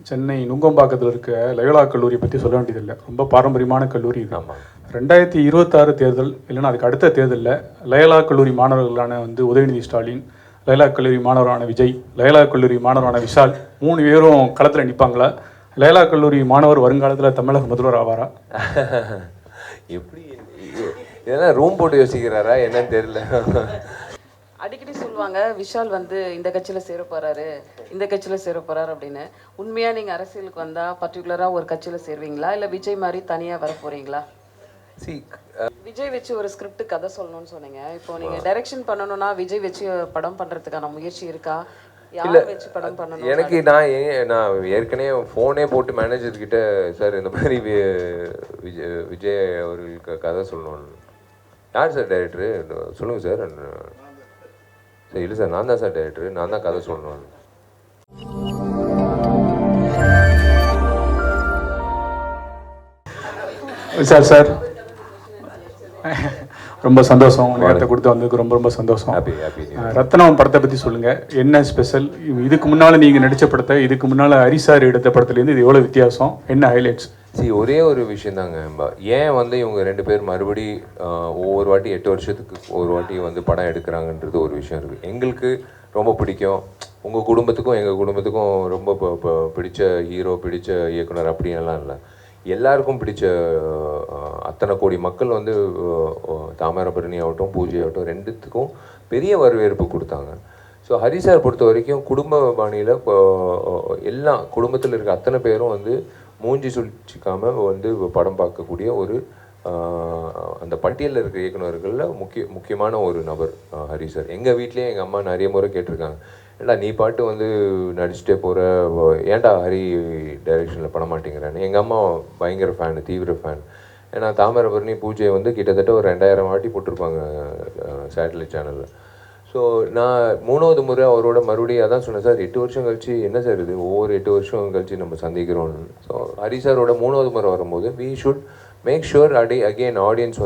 சென்னை நுங்கம்பாக்கத்தில் இருக்க லயோலா கல்லூரி பற்றி சொல்ல வேண்டியதில்லை. ரொம்ப பாரம்பரியமான கல்லூரி இது. 2026 தேர்தல் இல்லைன்னா அதுக்கு அடுத்த தேர்தலில் லயோலா கல்லூரி மாணவர்களான உதயநிதி ஸ்டாலின், லயோலா கல்லூரி மாணவரான விஜய், லயோலா கல்லூரி மாணவரான விஷால் 3 பேரும் களத்தில் நிற்பாங்களா? லயோலா கல்லூரி மாணவர் வருங்காலத்தில் தமிழக முதல்வர் ஆவாரா? எப்படி இதெல்லாம் ரூம் போட்டு யோசிக்கிறாரா என்னன்னு தெரியல. அடிக்கடி சொல்லுவாங்க விஷால் இந்த கட்சியில் சேர போகிறாரு, இந்த கட்சியில் சேர போகிறாரு அப்படின்னு. உண்மையாக நீங்கள் அரசியலுக்கு வந்தால் பர்டிகுலராக ஒரு கட்சியில் சேருவீங்களா, இல்லை விஜய் மாதிரி தனியாக வர போகிறீங்களா? விஜய் வச்சு ஒரு ஸ்கிரிப்ட் கதை சொல்லணும்னு சொன்னீங்க. இப்போ நீங்கள் டைரக்ஷன் பண்ணணும்னா விஜய் வச்சு படம் பண்ணுறதுக்கான முயற்சி இருக்கா? இல்லை, வச்சு படம் பண்ணணும்? எனக்கு நான் ஏற்கனவே ஃபோனே போட்டு மேனேஜர்கிட்ட சார் இந்த மாதிரி விஜய் அவர்களுக்கு கதை சொல்லணும்னு. யார் சார் டைரக்டரு சொல்லுங்கள் சார். சார் இல்லை சார், நான் தான் சார் டைரக்டரு, நான் தான் கதை சொல்லணும். சார் ரொம்ப சந்தோஷம். நேரத்தை கொடுத்து வந்ததுக்கு ரொம்ப ரொம்ப சந்தோஷம். ரத்னம் படத்தை பற்றி சொல்லுங்கள், என்ன ஸ்பெஷல்? இதுக்கு முன்னால் நீங்கள் நடித்த படத்தை இதுக்கு முன்னால் ஹரிசார் எடுத்த படத்துலேருந்து இது எவ்வளோ வித்தியாசம், என்ன ஹைலைட்ஸ்? ஒரே ஒரு விஷயம் தாங்க. ஏன் இவங்க 2 பேர் மறுபடி ஒவ்வொரு வாட்டி 8 வருஷத்துக்கு ஒரு வாட்டி படம் எடுக்கிறாங்கன்றது ஒரு விஷயம் இருக்குது. எங்களுக்கு ரொம்ப பிடிக்கும், உங்கள் குடும்பத்துக்கும் எங்கள் குடும்பத்துக்கும் ரொம்ப பிடிச்ச ஹீரோ, பிடிச்ச இயக்குனர் அப்படின்லாம் இல்லை. எல்லாருக்கும் பிடிச்ச அத்தனை கோடி மக்கள் தாமிரபரணி ஆகட்டும், பூஜை ஆகட்டும், 2த்துக்கும் பெரிய வரவேற்பு கொடுத்தாங்க. ஸோ ஹரிசார் பொறுத்த வரைக்கும் குடும்ப பாணியில் எல்லா குடும்பத்தில் இருக்க அத்தனை பேரும் மூஞ்சி சுழிச்சிக்காமல் படம் பார்க்கக்கூடிய ஒரு அந்த பட்டியலில் இருக்க இயக்குநர்களில் முக்கியமான ஒரு நபர் ஹரிசார். எங்கள் வீட்லேயே எங்கள் அம்மா நிறைய முறை கேட்டிருக்காங்க, ஏண்டா நீ பாட்டு நடிச்சுட்டே போகிற, ஏன்டா ஹரி டைரெக்ஷனில் பண்ண மாட்டேங்கிறான்னு. எங்கள் அம்மா பயங்கர ஃபேனு, தீவிர ஃபேன். ஏன்னா தாமிரபரணி பூஜை கிட்டத்தட்ட ஒரு 2000 வாட்டி போட்டிருப்பாங்க சேட்டலைட் சேனலில். ஸோ நான் 3வது முறை அவரோட மறுபடியும் அதான் சொன்னேன், சார் 8 வருஷம் கழிச்சு என்ன சார் இது, ஒவ்வொரு 8 வருஷம் கழிச்சு நம்ம சந்திக்கிறோம்னு. ஸோ ஹரிசாரோட 3வது முறை வரும்போது we should make sure again audience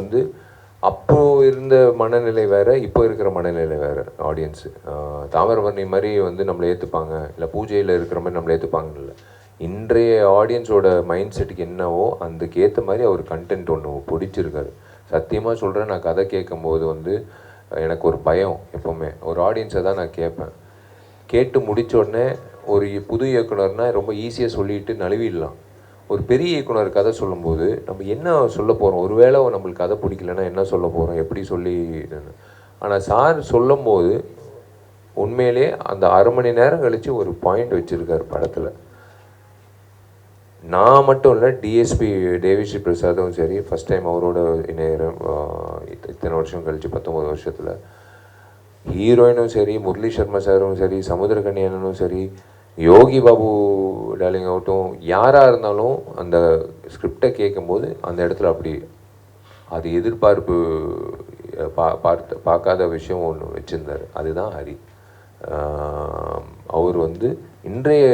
அப்போது இருந்த மனநிலை வேறு, இப்போ இருக்கிற மனநிலை வேறு. ஆடியன்ஸு தாமிரபரணி மாதிரி நம்மளை ஏற்றுப்பாங்க, இல்லை பூஜையில் இருக்கிற மாதிரி நம்மளை ஏற்றுப்பாங்கன்னு இல்லை. இன்றைய ஆடியன்ஸோட மைண்ட் செட்டுக்கு என்னவோ அதுக்கேற்ற மாதிரி அவர் கண்டென்ட் ஒன்று பிடிச்சிருக்காரு. சத்தியமாக சொல்கிறேன், நான் கதை கேட்கும்போது எனக்கு ஒரு பயம். எப்போவுமே ஒரு ஆடியன்ஸை தான் நான் கேட்பேன். கேட்டு முடித்த உடனே ஒரு புது இயக்குனர்னால் ரொம்ப ஈஸியாக சொல்லிட்டு நழுவிடலாம். ஒரு பெரிய இயக்குனர் கதை சொல்லும்போது நம்ம என்ன சொல்ல போகிறோம், ஒருவேளை நம்மளுக்கு கதை பிடிக்கலன்னா என்ன சொல்ல போகிறோம், எப்படி சொல்லி. ஆனால் சார் சொல்லும் போது உண்மையிலே அந்த 1/2 மணி நேரம் கழித்து ஒரு பாயிண்ட் வச்சுருக்கார் படத்தில். நான் மட்டும் இல்லை, டிஎஸ்பி தேவிஸ்ரீ பிரசாதும் சரி, ஃபஸ்ட் டைம் அவரோட இணையரம் இத்தனை வருஷம் கழித்து 19 வருஷத்தில். ஹீரோயினும் சரி, முரளி சர்மா சாரும் சரி, சமுத்திரகன்யனும் சரி, யோகி பாபு டார்லிங் ஆகட்டும், யாராக இருந்தாலும் அந்த ஸ்கிரிப்டை கேட்கும்போது அந்த இடத்துல அப்படி அது எதிர்பார்ப்பு பார்க்காத விஷயம் ஒன்று வச்சுருந்தார். அதுதான் ஹரி. அவர் இன்றைய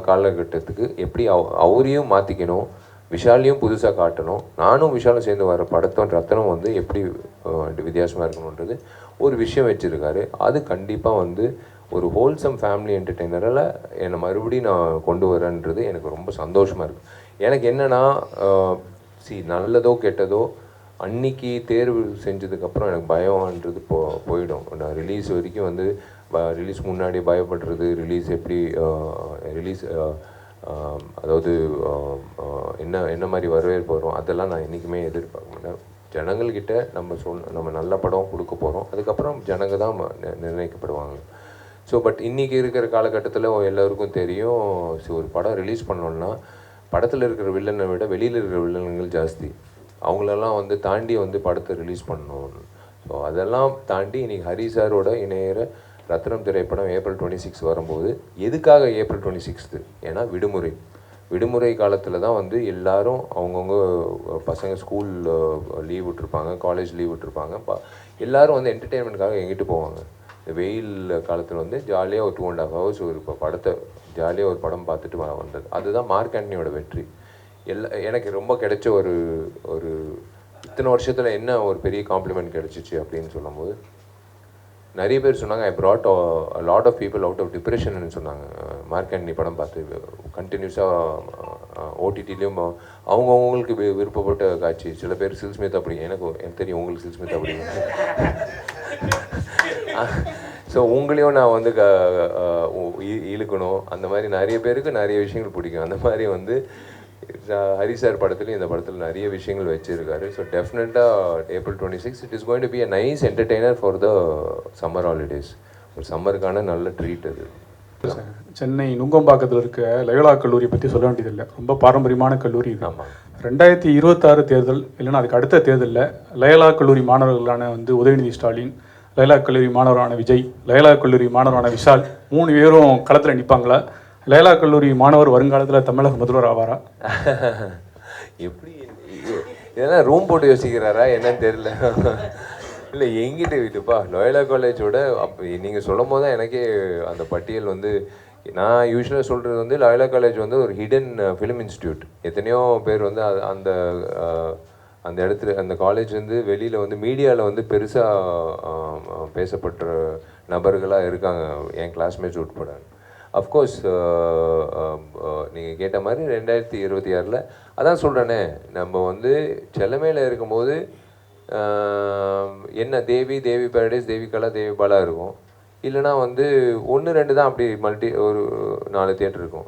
காலகட்டத்துக்கு எப்படி அவரையும் மாற்றிக்கணும், விஷாலையும் புதுசாக காட்டணும், நானும் விஷாலும் சேர்ந்து வர படத்தோட ரத்தனம் எப்படி வித்தியாசமாக இருக்கணுன்றது ஒரு விஷயம் வச்சுருக்காரு. அது கண்டிப்பாக ஒரு ஹோல்சம் ஃபேமிலி என்டர்டெய்னரில் என்னை மறுபடியும் நான் கொண்டு வரேன்றது எனக்கு ரொம்ப சந்தோஷமாக இருக்குது. எனக்கு என்னென்னா நல்லதோ கெட்டதோ அன்றைக்கி தேர்வு செஞ்சதுக்கப்புறம் எனக்கு பயம்ன்றது போயிடும். நான் ரிலீஸ் வரைக்கும் ரிலீஸ் முன்னாடி பயப்படுறது, ரிலீஸ் எப்படி ரிலீஸ் அதாவது என்ன மாதிரி வரவேற்பு வரும் அதெல்லாம் நான் என்றைக்குமே எதிர்பார்க்க மாட்டேன். ஜனங்கள்கிட்ட நம்ம நல்ல படம் கொடுக்க போகிறோம், அதுக்கப்புறம் ஜனங்க தான் நிர்ணயிக்கப்படுவாங்க. ஸோ பட் இன்றைக்கி இருக்கிற காலகட்டத்தில் எல்லோருக்கும் தெரியும், ஒரு படம் ரிலீஸ் பண்ணோன்னா படத்தில் இருக்கிற வில்லனை விட வெளியில் இருக்கிற வில்லன்கள் ஜாஸ்தி. அவங்களெல்லாம் தாண்டி படத்தை ரிலீஸ் பண்ணணும். ஸோ அதெல்லாம் தாண்டி இன்றைக்கி ஹரி சாரோட இணையிற ரத்னம் திரைப்படம் ஏப்ரல் 26 வரும்போது, எதுக்காக ஏப்ரல் 26? ஏன்னா விடுமுறை காலத்தில் தான் எல்லோரும் அவங்கவுங்க பசங்க ஸ்கூல் லீவ் விட்டுருப்பாங்க, காலேஜ் லீவ் விட்டுருப்பாங்க. எல்லோரும் என்டர்டெயின்மெண்ட்காக எங்கிட்டு போவாங்க. இந்த வெயில் காலத்தில் ஜாலியாக ஒரு 2.5 hours ஒரு படத்தை ஜாலியாக ஒரு படம் பார்த்துட்டு வந்தது. அதுதான் மார்க் ஆண்டனியோட வெற்றி. எனக்கு ரொம்ப கிடைச்ச ஒரு இத்தனை வருஷத்தில் என்ன ஒரு பெரிய காம்ப்ளிமெண்ட் கிடச்சிச்சு அப்படின்னு சொல்லும்போது, நிறைய பேர் சொன்னாங்க ஐ brought a lot of people out of depressionன்னு சொன்னாங்க. மார்க் ஆண்டனி படம் பார்த்து கண்டினியூஸாக ஓடிடிலையும் அவங்கவுங்களுக்கு விருப்பப்பட்ட காட்சி. சில பேர் சில் ஸ்மித் அப்படி, எனக்கு தெரியும் உங்களுக்கு சில் ஸ்மித் அப்படி. ஸோ உங்களையும் நான் வந்து இழுக்கணும். அந்த மாதிரி நிறைய பேருக்கு நிறைய விஷயங்கள் பிடிக்கும். அந்த மாதிரி வந்து ஹரி சார் படத்துலையும் இந்த படத்தில் நிறைய விஷயங்கள் வச்சுருக்காரு. ஸோ டெஃபினட்டாக April 26 it is going to be a nice entertainer for the summer holidays. ஒரு சம்மருக்கான நல்ல ட்ரீட் அது. சென்னை நுங்கம்பாக்கத்தில் இருக்க லயோலா கல்லூரியை பற்றி சொல்ல வேண்டியதில்லை. ரொம்ப பாரம்பரியமான கல்லூரி இது. ஆமாம். 2026 தேர்தல் இல்லைன்னா அதுக்கு அடுத்த தேர்தலில் லயோலா கல்லூரி மாணவர்களான வந்து உதயநிதி ஸ்டாலின், லயோலா கல்லூரி மாணவரான விஜய், லயோலா கல்லூரி மாணவரான விஷால் 3 பேரும் களத்தில் நிற்பாங்களா? லயோலா கல்லூரி மாணவர் வருங்காலத்தில் தமிழக முதல்வர் ஆவாரா? எப்படி இதெல்லாம் ரூம் போட்டு யோசிக்கிறாரா என்னன்னு தெரியல. இல்லை எங்கிட்ட வீட்டுப்பா லயோலா காலேஜோட நீங்கள் சொல்லும் போது தான் எனக்கே அந்த பட்டியல் வந்து, நான் யூஸ்வலாக சொல்கிறது வந்து லயோலா காலேஜ் வந்து ஒரு ஹிடன் ஃபிலிம் இன்ஸ்டியூட். எத்தனையோ பேர் வந்து அந்த அந்த இடத்துல அந்த காலேஜ் வந்து வெளியில் வந்து மீடியாவில் வந்து பெருசாக பேசப்பட்ட நபர்களாக இருக்காங்க, என் கிளாஸ்மேட்ஸ் உட்பட. அஃப்கோர்ஸ் நீங்கள் கேட்ட மாதிரி 2026 அதான் சொல்கிறேனே, நம்ம வந்து செல்லமேல இருக்கும்போது என்ன தேவி பேரடைஸ், தேவி கலா, தேவி பாலா இருக்கும். இல்லைனா வந்து 1-2 தான் அப்படி ஒரு 4 தியேட்டர் இருக்கும்.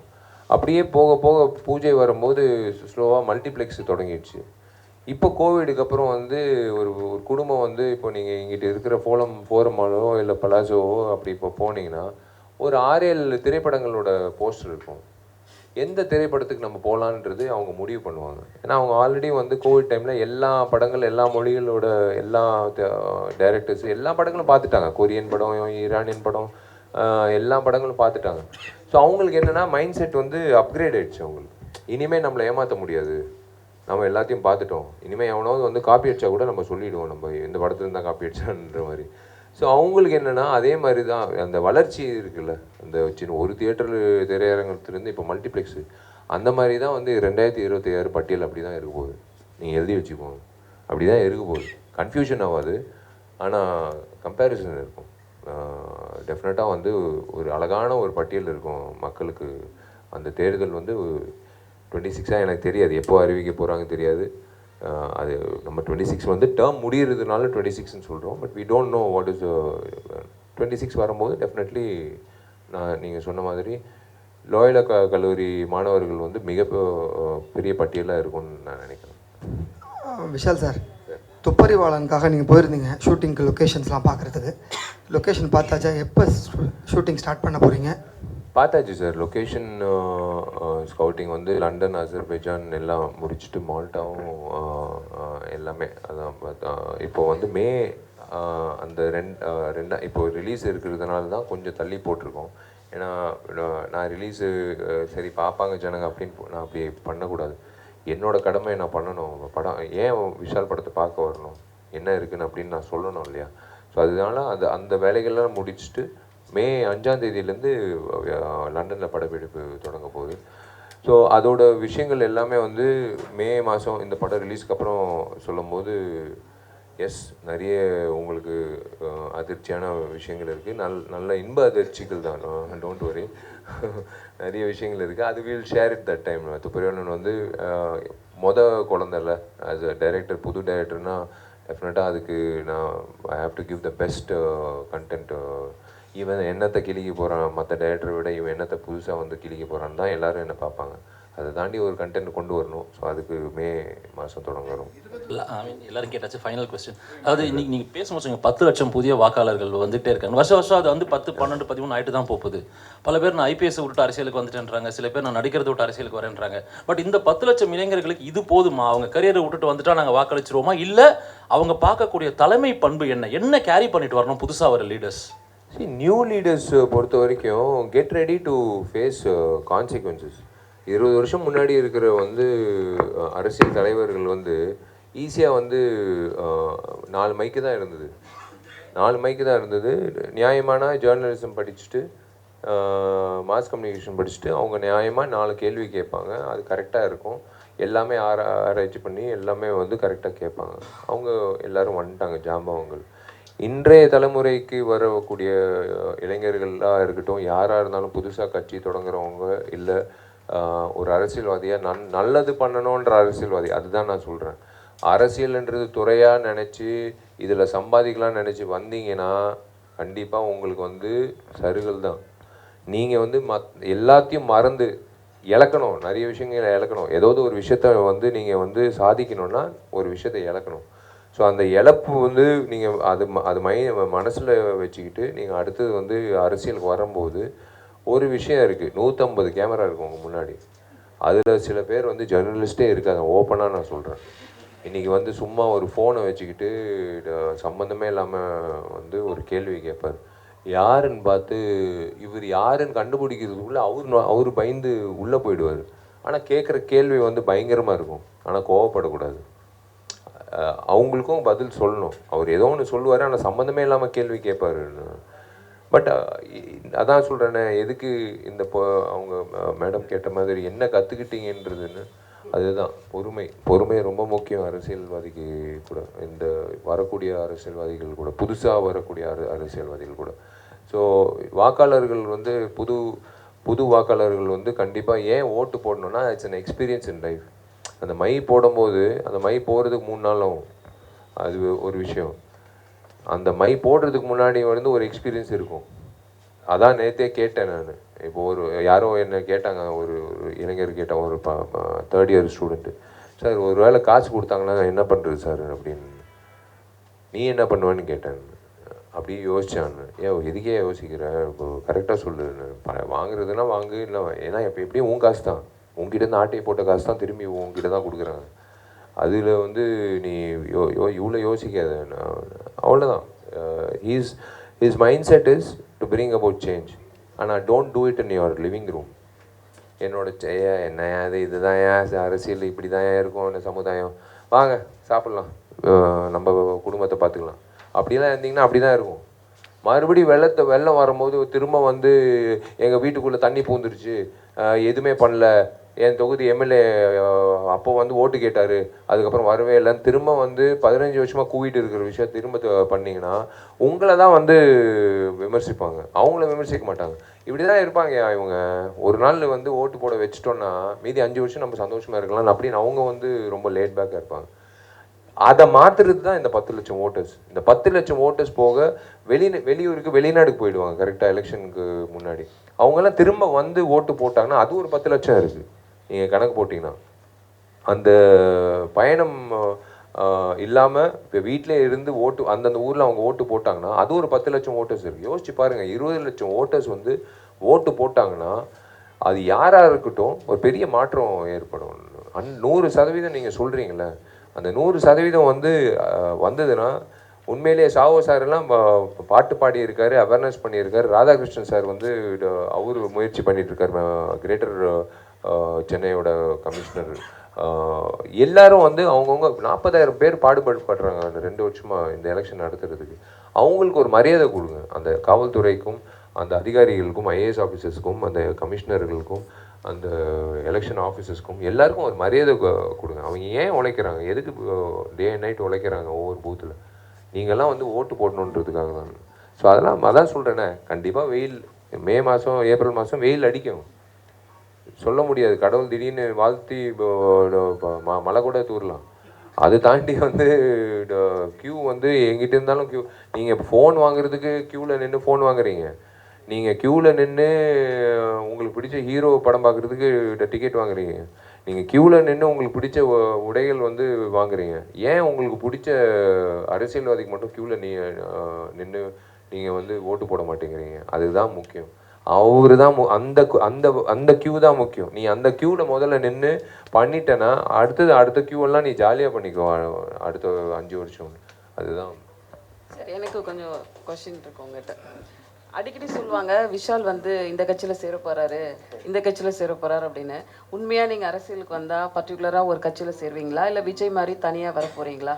அப்படியே போக போக பூஜை வரும்போது ஸ்லோவாக மல்டிப்ளெக்ஸ் தொடங்கிடுச்சு. இப்போ கோவிடுக்கு அப்புறம் வந்து ஒரு குடும்பம் வந்து இப்போ நீங்கள் இங்கிட்ட இருக்கிற ஃபோரமாலோ இல்லை பலாசோவோ அப்படி இப்போ போனீங்கன்னா ஒரு 6-7 திரைப்படங்களோட போஸ்டர் இருக்கும். எந்த திரைப்படத்துக்கு நம்ம போகலான்றது அவங்க முடிவு பண்ணுவாங்க. ஏன்னா அவங்க ஆல்ரெடி வந்து கோவிட் டைமில் எல்லா படங்கள், எல்லா மொழிகளோட எல்லா டைரக்டர்ஸ் எல்லா படங்களும் பார்த்துட்டாங்க. கொரியன் படம், ஈரானியன் படம், எல்லா படங்களும் பார்த்துட்டாங்க. ஸோ அவங்களுக்கு என்னென்னா மைண்ட் செட் வந்து அப்கிரேட் ஆகிடுச்சு அவங்களுக்கு. இனிமேல் நம்மளை ஏமாற்ற முடியாது, நம்ம எல்லாத்தையும் பார்த்துட்டோம், இனிமேல் எவனாவது வந்து காப்பி அடித்தா கூட நம்ம சொல்லிவிடுவோம் நம்ம இந்த படத்துலேருந்து தான் காப்பி அடிச்சான்ற மாதிரி. ஸோ அவங்களுக்கு என்னென்னா அதே மாதிரி தான் அந்த வளர்ச்சி இருக்குல்ல, அந்த சின்ன ஒரு திரையரங்கத்துலேருந்து இப்போ மல்டிப்ளெக்ஸு, அந்த மாதிரி தான் வந்து 2026 பட்டியல் அப்படி தான் இருக்க போகுது. நீங்கள் எழுதி வச்சுக்கோங்க, அப்படி தான் இருக்க போகுது. கன்ஃபியூஷன் ஆகாது, ஆனால் கம்பேரிசன் இருக்கும். டெஃபினட்டாக வந்து ஒரு அழகான ஒரு பட்டியல் இருக்கும் மக்களுக்கு. அந்த தேர்தல் வந்து 26 எனக்கு தெரியாது, எப்போ அறிவிக்க போகிறாங்க தெரியாது. அது நம்ம 26 வந்து டேர்ம் முடிகிறதுனால 26ன்னு சொல்கிறோம். But we don't know what is 26 வரும்போது டெஃபினெட்லி நீங்கள் சொன்ன மாதிரி லயோலா கல்லூரி மாணவர்கள் வந்து பெரிய பட்டியலாக இருக்கும்னு நான் நினைக்கிறேன். விஷால் சார், துப்பறிவாளனுக்காக நீங்கள் போயிருந்தீங்க ஷூட்டிங்க்கு, லொக்கேஷன்ஸ்லாம் பார்க்குறதுக்கு. லொக்கேஷன் பார்த்தாச்சா? எப்போ ஷூட்டிங் ஸ்டார்ட் பண்ண போகிறீங்க? பார்த்தாச்சு சார். லொக்கேஷன் ஸ்கவுட்டிங் வந்து லண்டன், அசர்பைஜான் எல்லாம் முடிச்சுட்டு மால்ட்டாவும் எல்லாமே அதான் பார்த்தா. இப்போ வந்து மே அந்த இப்போ ரிலீஸ் இருக்கிறதுனால தான் கொஞ்சம் தள்ளி போட்டிருக்கோம். ஏன்னா நான் ரிலீஸு சரி பார்ப்பாங்க ஜனங்க அப்படின்னு நான் அப்படி பண்ணக்கூடாது. என்னோடய கடமை நான் பண்ணணும். படம் ஏன் விஷால் படத்தை பார்க்க வரணும், என்ன இருக்குன்னு அப்படின்னு நான் சொல்லணும் இல்லையா? ஸோ அதனால அந்த வேலைகள்லாம் முடிச்சுட்டு மே 5ஆம் தேதியிலேருந்து லண்டனில் படப்பிடிப்பு தொடங்க போகுது. ஸோ அதோட விஷயங்கள் எல்லாமே வந்து மே மாதம் இந்த படம் ரிலீஸ்க்கு அப்புறம் சொல்லும் போது எஸ் நிறைய உங்களுக்கு அதிர்ச்சியான விஷயங்கள் இருக்குது. நல்ல இன்ப அதிர்ச்சிகள் தான், டோன்ட் வரி. நிறைய விஷயங்கள் இருக்குது. அது will share it that time. Thupparivaalan வந்து குழந்தைல ஆஸ் அ டைரக்டர், புது டைரக்டர்னால் டெஃபினட்டாக அதுக்கு நான் I have to give the best content. இவன் என்னத்தை கிழிக்க போகிறான், மற்ற டைரக்டரை விட இவன் என்னத்தை புதுசாக வந்து கிழிக்க போகிறான்னு தான் எல்லோரும் என்ன பார்ப்பாங்க. அதை தாண்டி ஒரு கண்டென்ட் கொண்டு வரணும். ஸோ அதுக்கு மே மாதம் தொடங்கணும். எல்லாரும் கேட்டாச்சு. ஃபைனல் கொஸ்டின், அதாவது இன்னைக்கு நீங்கள் பேசும்போது 10 லட்சம் புதிய வாக்காளர்கள் வந்துகிட்டே இருக்காங்க. வருஷம் அது வந்து 10, 12, 13 ஆகிட்டு தான் போகுது. பல பேர் நான் ஐபிஎஸ் விட்டு அரசியலுக்கு வந்துட்டேன்றாங்க, சில பேர் நான் நடிக்கிறத விட்டு அரசியலுக்கு வரேன்றாங்க. பட் இந்த 10 லட்சம் இளைஞர்களுக்கு இது போதுமா? அவங்க கரியரை விட்டுட்டு வந்துட்டா நாங்கள் வாக்களிச்சிருவோமா? இல்லை அவங்க பார்க்கக்கூடிய தலைமை பண்பு என்ன கேரி பண்ணிட்டு வரணும் புதுசாக வர லீடர்ஸ்? நியூ லீடர்ஸ் பொறுத்த வரைக்கும் get ready to face consequences. 20 வருஷம் முன்னாடி இருக்கிற வந்து அரசியல் தலைவர்கள் வந்து ஈஸியாக வந்து 4 மைக்கு தான் இருந்தது. 4 மைக்கு தான் இருந்தது. நியாயமான ஜேர்னலிசம் படிச்சுட்டு, மாஸ் கம்யூனிகேஷன் படிச்சுட்டு அவங்க நியாயமாக 4 கேள்வி கேட்பாங்க. அது கரெக்டாக இருக்கும். எல்லாமே ஆராய்ச்சி பண்ணி எல்லாமே வந்து கரெக்டாக கேட்பாங்க. அவங்க எல்லோரும் வந்துட்டாங்க ஜாம்பவங்கள். இன்றைய தலைமுறைக்கு வரக்கூடிய இளைஞர்களாக இருக்கட்டும், யாராக இருந்தாலும் புதுசாக கட்சி தொடங்குறவங்க இல்லை ஒரு அரசியல்வாதியாக நல்லது பண்ணணுன்ற அரசியல்வாதி, அதுதான் நான் சொல்கிறேன். அரசியல்ன்றது துறையாக நினச்சி இதில் சம்பாதிக்கலாம்னு நினச்சி வந்தீங்கன்னா கண்டிப்பாக உங்களுக்கு வந்து சருகல் தான். நீங்கள் வந்து எல்லாத்தையும் மறந்து இழக்கணும், நிறைய விஷயங்களை இழக்கணும். ஏதாவது ஒரு விஷயத்த வந்து நீங்கள் வந்து சாதிக்கணும்னா ஒரு விஷயத்தை இழக்கணும். ஸோ அந்த இழப்பு வந்து நீங்கள் அது மனசில் வச்சுக்கிட்டு நீங்கள் அடுத்தது வந்து அரசியலுக்கு வரும்போது ஒரு விஷயம் இருக்குது, 150 கேமரா இருக்கும் உங்கள் முன்னாடி. அதில் சில பேர் வந்து ஜேர்னலிஸ்ட்டே இருக்காங்க, ஓப்பனாக நான் சொல்கிறேன். இன்றைக்கி வந்து சும்மா ஒரு ஃபோனை வச்சுக்கிட்டு சம்மந்தமே இல்லாமல் வந்து ஒரு கேள்வி கேட்பார். யாருன்னு பார்த்து இவர் யாருன்னு கண்டுபிடிக்கிறதுக்குள்ளே அவர் பயந்து உள்ளே போயிடுவார். ஆனால் கேட்குற கேள்வி வந்து பயங்கரமாக இருக்கும். ஆனால் கோவப்படக்கூடாது, அவங்களுக்கும் பதில் சொல்லணும். அவர் ஏதோ ஒன்று சொல்லுவார், ஆனால் சம்மந்தமே இல்லாமல் கேள்வி கேட்பார். பட் அதான் சொல்கிறேன்னே, எதுக்கு இந்த அவங்க மேடம் கேட்ட மாதிரி என்ன கற்றுக்கிட்டீங்கன்றதுன்னு, அதுதான் பொறுமை ரொம்ப முக்கியம் அரசியல்வாதிக்கு கூட, இந்த வரக்கூடிய அரசியல்வாதிகள் கூட, புதுசாக வரக்கூடிய அரசியல்வாதிகள் கூட. ஸோ வாக்காளர்கள் வந்து புது வாக்காளர்கள் வந்து கண்டிப்பாக ஏன் ஓட்டு போடணுன்னா, it's an experience in life. அந்த மை போடும்போது அந்த மை போடுறதுக்கு 3 நாள் ஆகும், அது ஒரு விஷயம். அந்த மை போடுறதுக்கு முன்னாடி வந்து ஒரு எக்ஸ்பீரியன்ஸ் இருக்கும். அதான் நேற்றே கேட்டேன் நான். இப்போது யாரோ என்ன கேட்டாங்க, ஒரு இளைஞர் கேட்டாங்க, ஒரு 3rd இயர் ஸ்டூடெண்ட்டு. சார் ஒரு வேளை காசு கொடுத்தாங்கன்னா என்ன பண்ணுறது சார் அப்படின்னு. நீ என்ன பண்ணுவேன்னு கேட்டேன். அப்படியே யோசிச்சான். எதுக்கே யோசிக்கிறேன், இப்போ கரெக்டாக சொல்லுன்னு. வாங்குறதுன்னா வாங்கு, இல்லை ஏன்னா இப்போ எப்படியும் உன் காசு தான், உங்ககிட்ட ஆட்டையை போட்ட காசு தான் திரும்பி உங்ககிட்ட தான் கொடுக்குறாங்க. அதில் வந்து நீ இவ்வளோ யோசிக்காத. அவ்வளோதான். He's mindset is to bring about change. ஆனால் don't do it in your living room. என்னோட என்ன அது இதுதான் ஏன் அரசியல் இப்படி தான் இருக்கும், இந்த சமுதாயம், வாங்க சாப்பிட்லாம், நம்ம குடும்பத்தை பார்த்துக்கலாம், அப்படிலாம் இருந்தீங்கன்னா அப்படி தான் இருக்கும். மறுபடியும் வெள்ளம் வரும்போது திரும்ப வந்து எங்கள் வீட்டுக்குள்ளே தண்ணி பூந்துருச்சு, எதுவுமே பண்ணல, என் தொகுதி எம்எல்ஏ அப்போ வந்து ஓட்டு கேட்டார், அதுக்கப்புறம் வரவே இல்லைன்னு திரும்ப வந்து 15 வருஷமாக கூவிட்டு இருக்கிற விஷயம் திரும்ப பண்ணிங்கன்னா உங்களை தான் வந்து விமர்சிப்பாங்க, அவங்கள விமர்சிக்க மாட்டாங்க. இப்படி தான் இருப்பாங்க இவங்க. ஒரு நாள் வந்து ஓட்டு போட வச்சிட்டோன்னா மீதி 5 வருஷம் நம்ம சந்தோஷமாக இருக்கலாம் அப்படின்னு அவங்க வந்து ரொம்ப லேட் பேக்காக இருப்பாங்க. அதை மாற்றுறது தான் இந்த 10 லட்சம் ஓட்டர்ஸ். இந்த 10 லட்சம் ஓட்டர்ஸ் போக வெளியூருக்கு வெளிநாடுக்கு போயிடுவாங்க கரெக்டாக எலெக்ஷனுக்கு முன்னாடி. அவங்கெல்லாம் திரும்ப வந்து ஓட்டு போட்டாங்கன்னா அது ஒரு 10 லட்சம் இருக்குது. நீங்கள் கணக்கு போட்டிங்கன்னா அந்த பயணம் இல்லாமல் இப்போ வீட்டிலே இருந்து ஓட்டு அந்தந்த ஊரில் அவங்க ஓட்டு போட்டாங்கன்னா அது ஒரு 10 லட்சம் ஓட்டர்ஸ் இருக்குது. யோசிச்சு பாருங்கள், 20 லட்சம் ஓட்டர்ஸ் வந்து ஓட்டு போட்டாங்கன்னா அது யாராக இருக்கட்டும் ஒரு பெரிய மாற்றம் ஏற்படும். 100% நீங்கள் சொல்கிறீங்களே, அந்த 100% வந்து வந்ததுன்னா உண்மையிலேயே சாவோ சார் எல்லாம் பாட்டு பாடியிருக்காரு, அவேர்னஸ் பண்ணியிருக்காரு. ராதாகிருஷ்ணன் சார் வந்து அவர் முயற்சி பண்ணிட்டு இருக்காரு, கிரேட்டர் சென்னையோட கமிஷனர். எல்லாரும் வந்து அவங்கவுங்க 40,000 பேர் பாடுபடுறாங்க அந்த 2 வருஷமாக இந்த எலெக்ஷன் நடத்துறதுக்கு. அவங்களுக்கு ஒரு மரியாதை கொடுங்க, அந்த காவல்துறைக்கும் அந்த அதிகாரிகளுக்கும் ஐஏஎஸ் ஆஃபீஸர்ஸ்க்கும் அந்த கமிஷனர்களுக்கும் அந்த எலெக்ஷன் ஆஃபீஸர்ஸ்க்கும் எல்லாருக்கும் ஒரு மரியாதை கொடுங்க. அவங்க ஏன் உழைக்கிறாங்க, எதுக்கு டே அண்ட் நைட் உழைக்கிறாங்க ஒவ்வொரு பூத்தில், நீங்கள்லாம் வந்து ஓட்டு போடணுன்றதுக்காக தான். ஸோ அதான் சொல்கிறேனே, கண்டிப்பாக வெயில் மே மாதம் ஏப்ரல் மாதம் வெயில் அடிக்கும், சொல்ல முடியாது. கடவுள் திடீர்னு வாழ்த்தி மழை கூட தூரலாம். அது தாண்டி வந்து க்யூ வந்து எங்கிட்ட இருந்தாலும் க்யூ. நீங்கள் ஃபோன் வாங்குறதுக்கு க்யூவில் நின்று ஃபோன் வாங்குறீங்க, நீங்கள் க்யூவில் நின்று உங்களுக்கு பிடிச்ச ஹீரோ படம் பார்க்குறதுக்கு டிக்கெட் வாங்குறீங்க, நீங்கள் க்யூவில் நின்று உங்களுக்கு பிடிச்ச உடைகள் வந்து வாங்குறீங்க. ஏன் உங்களுக்கு பிடிச்ச அரசியல்வாதிக்கு மட்டும் க்யூவில் நின்று நீங்கள் வந்து ஓட்டு போட மாட்டேங்கிறீங்க? அதுதான் முக்கியம். அவரு தான் அந்த அந்த அந்த க்யூ தான் முக்கியம். நீ அந்த க்யூவில் முதல்ல நின்று பண்ணிட்டேன்னா அடுத்த க்யூவெல்லாம் நீ ஜாலியாக பண்ணிக்கோ அடுத்த 5 வருஷம். அதுதான். சரி, எனக்கு கொஞ்சம் கொஸ்டின் இருக்கு உங்ககிட்ட. அடிக்கடி சொல்லுவாங்க விஷால் வந்து இந்த கட்சியில் சேர போகிறாரு, இந்த கட்சியில் சேர போகிறாரு அப்படின்னு. உண்மையாக நீங்கள் அரசியலுக்கு வந்தால் பர்டிகுலராக ஒரு கட்சியில் சேருவீங்களா, இல்லை விஜய் மாதிரி தனியாக வர போகிறீங்களா?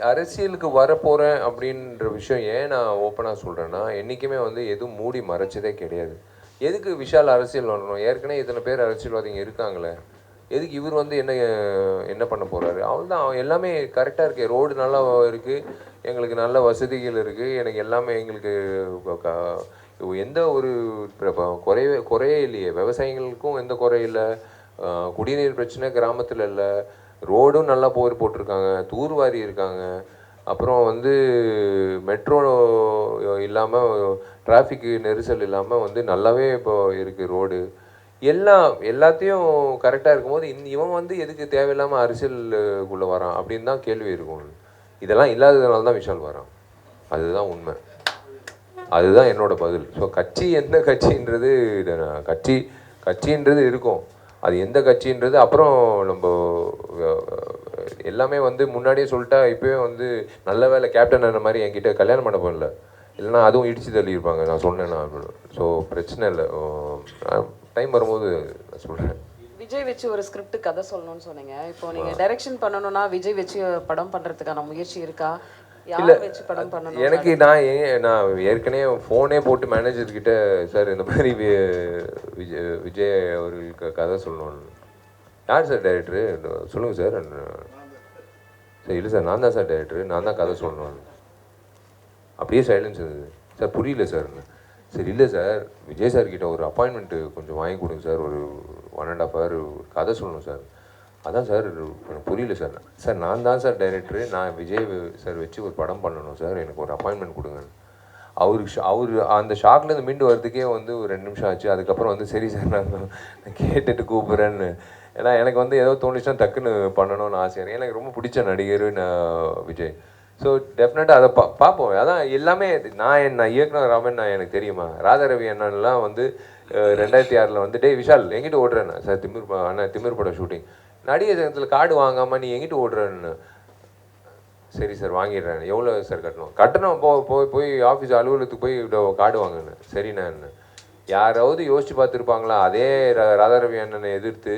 அரசியலுக்கு வரப்போகிறேன் அப்படின்ற விஷயம் ஏன் நான் ஓப்பனாக சொல்கிறேன்னா, என்றைக்குமே வந்து எதுவும் மூடி மறைச்சதே கிடையாது. எதுக்கு விஷால் அரசியல் வரணும்? ஏற்கனவே இத்தனை பேர் அரசியல்வாதிங்க இருக்காங்களே. எதுக்கு இவர் வந்து என்ன பண்ண போகிறாரு? அவள் தான் எல்லாமே கரெக்டாக இருக்குது, ரோடு நல்லா இருக்குது, எங்களுக்கு நல்ல வசதிகள் இருக்குது, எனக்கு எல்லாமே எங்களுக்கு எந்த ஒரு குறையே இல்லையே, விவசாயிகளுக்கும் எந்த குறையும் இல்லை, குடிநீர் பிரச்சனை கிராமத்தில் இல்லை, ரோடும் நல்லா போட்டிருக்காங்க, தூர்வாரி இருக்காங்க, அப்புறம் வந்து மெட்ரோ இல்லாமல் டிராஃபிக்கு நெரிசல் இல்லாமல் வந்து நல்லாவே இப்போ இருக்குது ரோடு, எல்லாத்தையும் கரெக்டாக இருக்கும்போது இவன் வந்து எதுக்கு தேவையில்லாமல் அரசியலுக்குள்ளே வரான் அப்படின்னு தான் கேள்வி இருக்கும். இதெல்லாம் இல்லாததுனால தான் விஷால் வரான், அதுதான் உண்மை, அதுதான் என்னோட பதில். ஸோ கட்சி எந்த கட்சின்றது கட்சின்றது இருக்கும், அது எந்த கட்சின்றது அப்புறம் நம்ம எல்லாமே வந்து முன்னாடியே சொல்லிட்டா இப்போவே வந்து நல்ல வேலை கேப்டன் அந்த மாதிரி என்கிட்ட கல்யாணம் பண்ண போகல, இல்லைனா அதுவும் இடித்து தள்ளியிருப்பாங்க நான் சொன்னேன்னா. ஸோ பிரச்சனை இல்லை, டைம் வரும்போது நான் சொல்கிறேன். விஜய் வச்சு ஒரு ஸ்கிரிப்ட் கதை சொல்லணும்னு சொன்னீங்க. இப்போ நீங்க டைரக்ஷன் பண்ணணும்னா விஜய் வச்சு படம் பண்றதுக்கான முயற்சி இருக்கா? யாரை வச்சு படம் பண்ணணும்? எனக்கு நான் ஏற்கனவே ஃபோனே போட்டு மேனேஜர்கிட்ட, சார் இந்த மாதிரி விஜய் அவர்களுக்கு கதை சொல்லணும்னு. யார் சார் டைரக்டரு? சொல்லுங்கள் சார். சார் இல்லை சார், நான் தான் சார் டைரக்டரு, நான் தான் கதை சொல்லணும். அப்படியே சைலன்ஸ் இருந்தது. சார் புரியல சார். சரி இல்லை சார், விஜய் சார் கிட்ட ஒரு அப்பாயின்மெண்ட்டு கொஞ்சம் வாங்கி கொடுங்க சார், ஒரு 1.5 hour கதை சொல்லணும் சார். அதான் சார் எனக்கு புரியல சார். சார் நான் தான் சார் டைரக்டரு, நான் விஜய் சார் வச்சு ஒரு படம் பண்ணணும் சார், எனக்கு ஒரு அப்பாயின்மெண்ட் கொடுங்க. அவர் அந்த ஷாக்லேருந்து மீண்டு வரதுக்கே வந்து ஒரு 2 நிமிஷம் ஆச்சு. அதுக்கப்புறம் வந்து சரி சார் நான் கேட்டுட்டு கூப்பிட்றேன்னு, ஏன்னா எனக்கு வந்து ஏதோ தோணுச்சுன்னா டக்குன்னு பண்ணணும்னு ஆசை. எனக்கு ரொம்ப பிடிச்ச நடிகர் விஜய். ஸோ டெஃபினட்டாக அதை பார்ப்போம். அதான் எல்லாமே நான் இயக்குனர் ராமன் எனக்கு தெரியுமா, ராதாரவி அண்ணன்லாம் வந்து 2006 வந்து டே விஷால் எங்கிட்ட ஓடுறேண்ணா சார், திமிர் படம் ஷூட்டிங், நடிகர் சங்கத்தில் கார்டு வாங்காமல் நீ எங்கிட்ட ஓடுறேன்னு. சரி சார் வாங்கிடுறேன், எவ்வளோ சார் கட்டணும் போய் ஆஃபீஸ் அலுவலகத்துக்கு போய் கார்டு வாங்கினேன். சரிண்ணா, யாராவது யோசிச்சு பார்த்துருப்பாங்களா அதே ராதாரவி அண்ணனை எதிர்த்து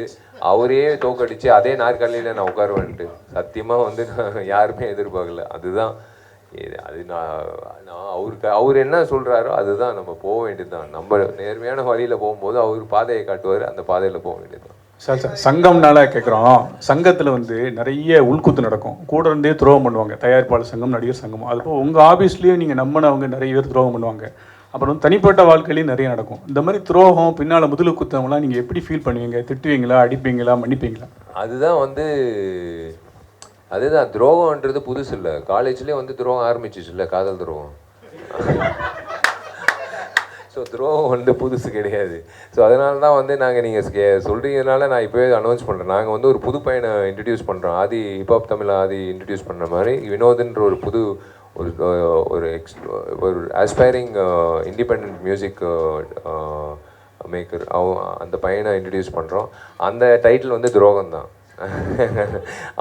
அவரே தோக்கடிச்சு அதே நாற்காலியில் நான் உட்காருவேன்ட்டு? சத்தியமாக வந்து நான் யாருமே எதிர்பார்க்கல. அதுதான் அது அவர் என்ன சொல்கிறாரோ அதுதான் நம்ம போக வேண்டியது தான். நம்ம நேர்மையான வழியில் போகும்போது அவர் பாதையை காட்டுவார், அந்த பாதையில் போக வேண்டியது தான். சார் சங்கம்னால கேட்குறோம். சங்கத்தில் வந்து நிறைய உள்குத்து நடக்கும், கூட இருந்தே துரோகம் பண்ணுவாங்க, தயாரிப்பாளர் சங்கம், நடிகர் சங்கம். அதுபோல் உங்கள் ஆஃபீஸ்லேயே நீங்கள் நம்பினவங்க நிறைய பேர் துரோகம் பண்ணுவாங்க. அப்புறம் தனிப்பட்ட வாழ்க்கையிலையும் நிறைய நடக்கும். இந்த மாதிரி துரோகம் பின்னால் முதலு குத்தவங்களாம் நீங்கள் எப்படி ஃபீல் பண்ணுவீங்க? திட்டுவீங்களா, அடிப்பீங்களா, மன்னிப்பீங்களா? அதுதான் வந்து அதுதான் துரோகம்ன்றது புதுசு இல்லை, காலேஜ்லேயே வந்து துரோகம் ஆரம்பிச்சிச்சு இல்லை, காதல் துரோகம். ஸோ துரோகம் வந்து புதுசு கிடையாது. ஸோ அதனால தான் வந்து நாங்கள் நீங்கள் சொல்கிறீங்கனால நான் இப்போவே அனௌன்ஸ் பண்ணுறேன். நாங்கள் வந்து ஒரு புது பையனை இன்ட்ரடியூஸ் பண்ணுறோம். ஆதி ஹிப்ஹாப் தமிழ் ஆதி இன்ட்ரடியூஸ் பண்ணுற மாதிரி வினோதுன்ற ஒரு புது ஒரு ஆஸ்பைரிங் இண்டிபெண்ட் மியூசிக் மேக்கர் அந்த பையனை இன்ட்ரடியூஸ் பண்ணுறோம். அந்த டைட்டில் வந்து துரோகம் தான்.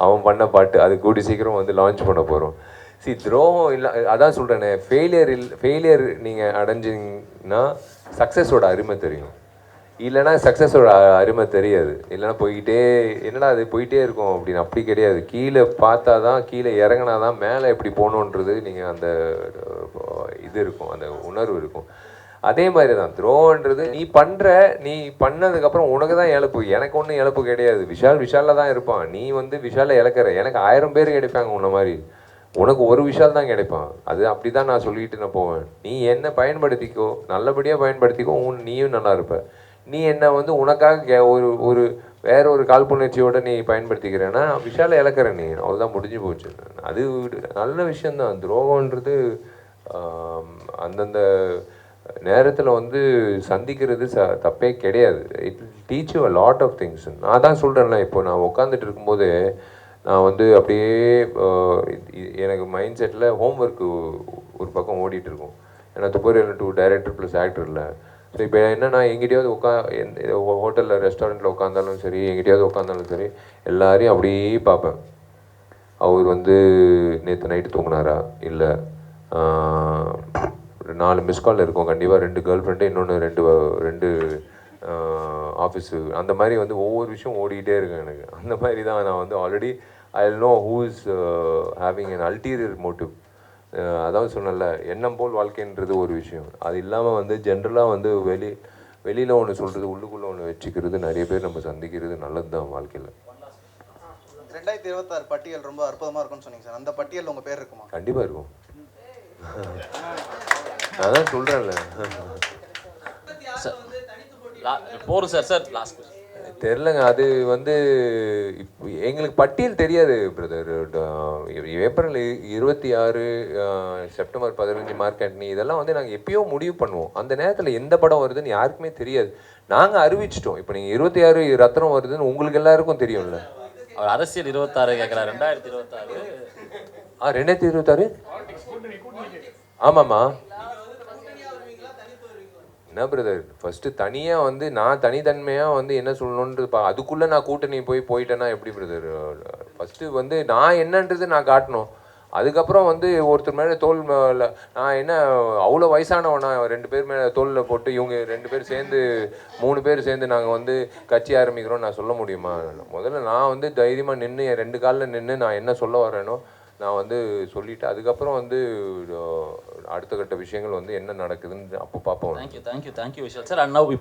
அவன் பண்ண பாட்டு அது கூடி சீக்கிரம் வந்து லான்ச் பண்ண போகிறோம். துரோகம் இல்லை, அதான் சொல்கிறேனே, ஃபெயிலியர் நீங்கள் அடைஞ்சிங்கன்னா சக்ஸஸோட அருமை தெரியும், இல்லைனா சக்ஸஸோட அருமை தெரியாது. இல்லைனா என்னடா அது போயிட்டே இருக்கும் அப்படின்னு. அப்படி கிடையாது. கீழே பார்த்தா தான், கீழே இறங்கினா தான் மேலே எப்படி போகணுன்றது நீங்கள் அந்த இது இருக்கும், அந்த உணர்வு இருக்கும். அதே மாதிரி தான் துரோகன்றது. நீ பண்ணதுக்கப்புறம் உனக்கு தான் இழப்பு, எனக்கு ஒன்றும் இழப்பு கிடையாது. விஷாலில் தான் இருப்பான். நீ வந்து விஷாலை இழக்கிற, எனக்கு 1000 பேர் கிடைப்பாங்க உன்ன மாதிரி, உனக்கு ஒரு விஷால் தான் கிடைப்பான். அது அப்படி தான் நான் சொல்லிட்டு நான் போவேன். நீ என்ன பயன்படுத்திக்கோ, நல்லபடியாக பயன்படுத்திக்கோ, நீயும் நல்லா இருப்ப. நீ என்னை வந்து உனக்காக ஒரு வேற ஒரு காழ்ப்புணர்ச்சியோடு நீ பயன்படுத்திக்கிறேன்னா விஷாலை இழக்கிற நீ, அவ்வளோதான், முடிஞ்சு போச்சு. அது நல்ல விஷயந்தான். துரோகன்றது அந்தந்த நேரத்தில் வந்து சந்திக்கிறது தப்பே கிடையாது. It teach you a lot of things. நான் தான் சொல்கிறேன்ல, இப்போ நான் உட்காந்துட்டு இருக்கும்போது நான் வந்து அப்படியே எனக்கு மைண்ட் செட்டில் ஹோம்ஒர்க்கு ஒரு பக்கம் ஓடிட்டுருக்கும். ஏன்னா துப்பறியில் 2 டைரக்டர் ப்ளஸ் ஆக்டர் இல்லை. ஸோ இப்போ என்னென்னா எங்கிட்டையாவது ஹோட்டலில் ரெஸ்டாரண்ட்டில் உட்காந்தாலும் சரி, எங்கிட்டையாவது உட்காந்தாலும் சரி, எல்லாரையும் அப்படியே பார்ப்பேன். அவர் வந்து நேற்று நைட்டு தூங்கினாரா, இல்லை 4 மிஸ்கால் இருக்கும் கண்டிப்பாக, 2 கேர்ள் ஃப்ரெண்டு, இன்னொன்று 2 ஆஃபீஸு, அந்த மாதிரி வந்து ஒவ்வொரு விஷயம் ஓடிக்கிட்டே இருக்கேன் எனக்கு. அந்த மாதிரி தான் நான் வந்து already I will know who is having an ulterior motive. அதாவது சொன்னல, எண்ணம் போல் வாழ்க்கைன்றது ஒரு விஷயம். அது இல்லாமல் வந்து ஜென்ரலாக வந்து வெளியில் ஒன்று சொல்கிறது உள்ளுக்குள்ளே ஒன்று வச்சுக்கிறது நிறைய பேர் நம்ம சந்திக்கிறது நல்லது தான் வாழ்க்கையில். 2026 பட்டியல் ரொம்ப அற்புதமாக இருக்கும்னு சொன்னீங்க சார். அந்த பட்டியல் உங்கள் பேர் இருக்குமா? கண்டிப்பாக இருக்கும். அதான் சொல்கிறேன்ல. போகிறோம் சார் லாஸ்ட் தெரிலங்க. அது வந்து இப்போ எங்களுக்கு பட்டியல் தெரியாது brother. April 26 September 15 Mark Antony இதெல்லாம் வந்து நாங்கள் எப்பயோ முடிவு பண்ணுவோம். அந்த நேரத்தில் எந்த படம் வருதுன்னு யாருக்குமே தெரியாது. நாங்கள் அறிவிச்சிட்டோம். இப்போ நீங்கள் 26 ரத்னம் வருதுன்னு உங்களுக்கு எல்லாருக்கும் தெரியும்ல. அவர் அரசியல் 26 கேட்குறாரு. 2026 2026 ஆமாம்மா. என்ன பிரதர் ஃபஸ்ட்டு தனியாக வந்து நான் தனித்தன்மையாக வந்து என்ன சொல்லணுன்றது அதுக்குள்ளே நான் கூட்டணி போயிட்டேன்னா எப்படி பிரதர்? ஃபஸ்ட்டு வந்து நான் என்னன்றது நான் காட்டணும். அதுக்கப்புறம் வந்து ஒருத்தர் மேலே தோல் மேலே நான் என்ன அவ்வளோ வயசானவனா 2 பேர் மேலே தோலில் போட்டு இவங்க 2 பேர் சேர்ந்து 3 பேர் சேர்ந்து நாங்கள் வந்து கட்சி ஆரம்பிக்கிறோம் நான் சொல்ல முடியுமா? முதல்ல நான் வந்து தைரியமாக நின்று என் 2 காலில் நின்று நான் என்ன சொல்ல வரேனோ நான் வந்து சொல்லிவிட்டு அதுக்கப்புறம் வந்து அடுத்த கட்ட விஷயங்கள் வந்து என்ன நடக்குதுன்னு அப்போ பார்ப்போம். Thank you Vishal sir. And now